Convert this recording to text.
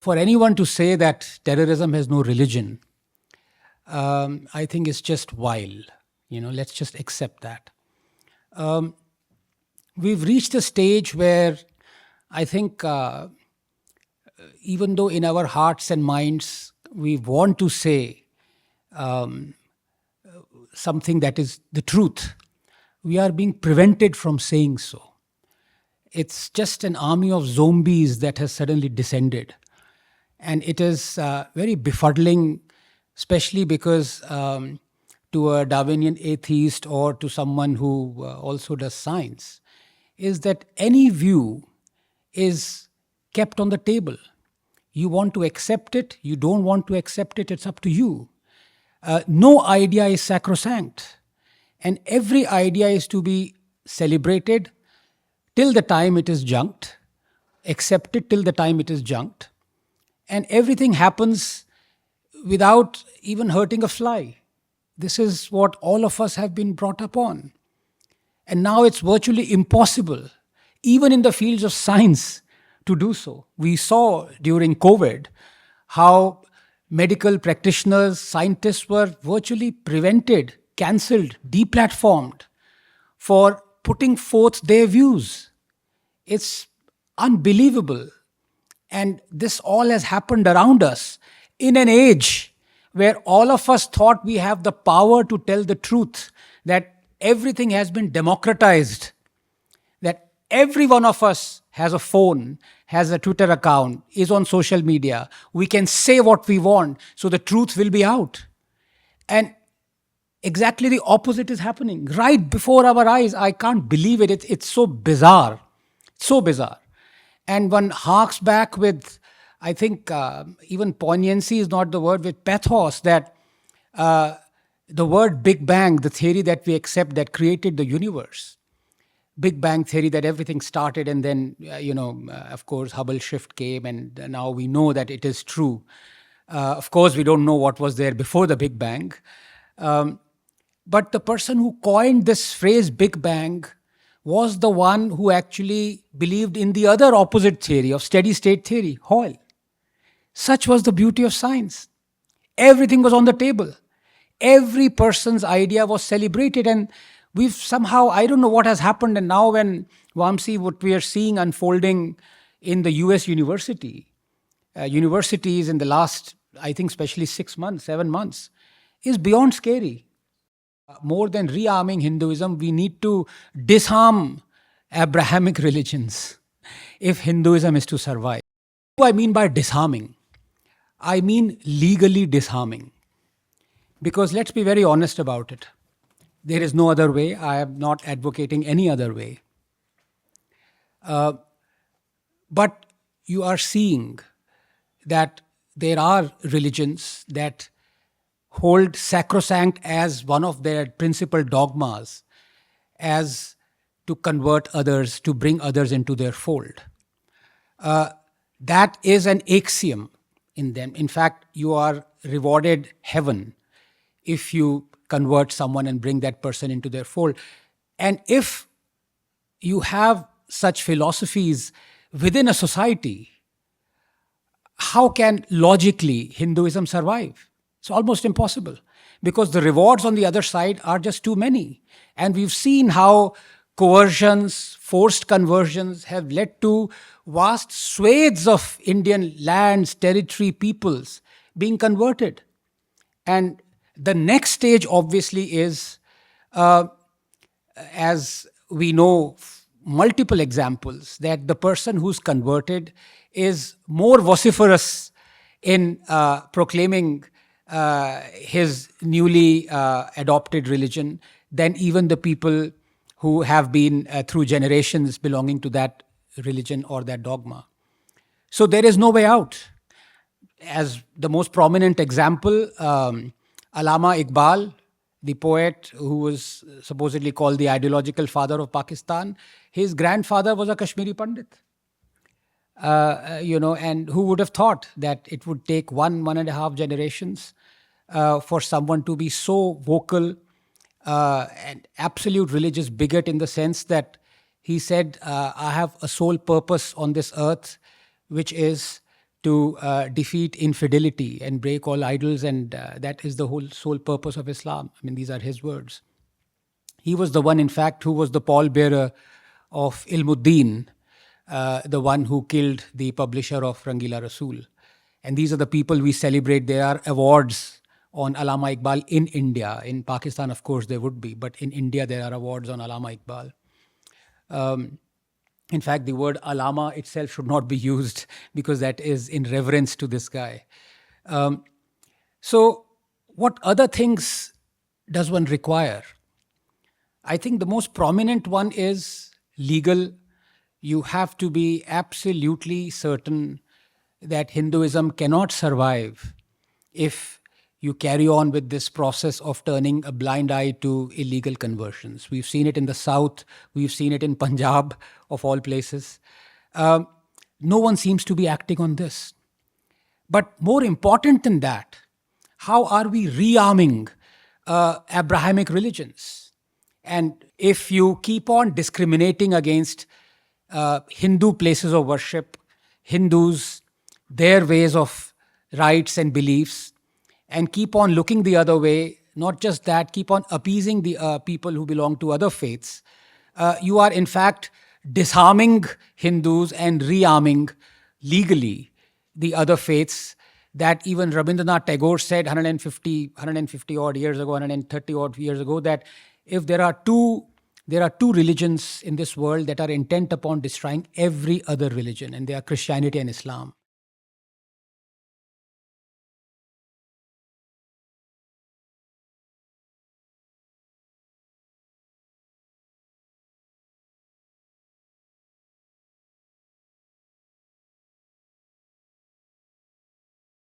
For anyone to say that terrorism has no religion, I think it's just vile. Let's just accept that. We've reached a stage where I think, even though in our hearts and minds we want to say something that is the truth, we are being prevented from saying so. It's just an army of zombies that has suddenly descended. And it is very befuddling, especially because to a Darwinian atheist or to someone who also does science, is that any view is kept on the table. You want to accept it, you don't want to accept it, it's up to you. No idea is sacrosanct. And every idea is to be celebrated till the time it is junked, accepted till the time it is junked. And everything happens without even hurting a fly. This is what all of us have been brought up on. And now it's virtually impossible, even in the fields of science, to do so. We saw during COVID how medical practitioners, scientists were virtually prevented, cancelled, deplatformed for putting forth their views. It's unbelievable. And this all has happened around us in an age where all of us thought we have the power to tell the truth, that everything has been democratized, that every one of us has a phone, has a Twitter account, is on social media. We can say what we want, so the truth will be out. And exactly the opposite is happening right before our eyes. I can't believe it. It's so bizarre. So bizarre. And one harks back with, I think, even poignancy is not the word, with pathos, that the word Big Bang, the theory that we accept that created the universe, Big Bang theory, that everything started and then, of course, Hubble shift came and now we know that it is true. Of course, we don't know what was there before the Big Bang. But the person who coined this phrase Big Bang was the one who actually believed in the other opposite theory of steady state theory, Hoyle. Such was the beauty of science. Everything was on the table. Every person's idea was celebrated, and we've somehow, I don't know what has happened, and now when Vamsee, what we are seeing unfolding in the US universities in the last, I think, especially 6 months, 7 months, is beyond scary. More than rearming Hinduism, we need to disarm Abrahamic religions if Hinduism is to survive. What do I mean by disarming? I mean legally disarming. Because let's be very honest about it. There is no other way. I am not advocating any other way. But you are seeing that there are religions that hold sacrosanct as one of their principal dogmas as to convert others, to bring others into their fold. That is an axiom in them. In fact, you are rewarded heaven if you convert someone and bring that person into their fold. And if you have such philosophies within a society, how can logically Hinduism survive? It's almost impossible, because the rewards on the other side are just too many. And we've seen how coercions, forced conversions have led to vast swathes of Indian lands, territory, peoples being converted. And the next stage, obviously, is, as we know, multiple examples, that the person who's converted is more vociferous in proclaiming his newly adopted religion than even the people who have been through generations belonging to that religion or that dogma. So there is no way out. As the most prominent example, Allama Iqbal, the poet who was supposedly called the ideological father of Pakistan, his grandfather was a Kashmiri Pandit. And who would have thought that it would take 1.5 generations for someone to be so vocal, an absolute religious bigot, in the sense that he said, I have a sole purpose on this earth, which is to defeat infidelity and break all idols, and that is the whole sole purpose of Islam. I mean, these are his words. He was the one, in fact, who was the pallbearer of Ilmuddin, the one who killed the publisher of Rangila Rasool. And these are the people we celebrate. There are awards on Allama Iqbal in India. In Pakistan, of course, there would be, but in India, there are awards on Allama Iqbal. In fact, the word Allama itself should not be used because that is in reverence to this guy. So, what other things does one require? I think the most prominent one is legal. You have to be absolutely certain that Hinduism cannot survive if you carry on with this process of turning a blind eye to illegal conversions. We've seen it in the South. We've seen it in Punjab, of all places. No one seems to be acting on this. But more important than that, how are we rearming Abrahamic religions? And if you keep on discriminating against Hindu places of worship, Hindus, their ways of rites and beliefs, and keep on looking the other way, not just that, keep on appeasing the people who belong to other faiths, you are in fact disarming Hindus and rearming legally the other faiths that even Rabindranath Tagore said 150 odd years ago, 130 odd years ago, that if there are two religions in this world that are intent upon destroying every other religion, and they are Christianity and Islam.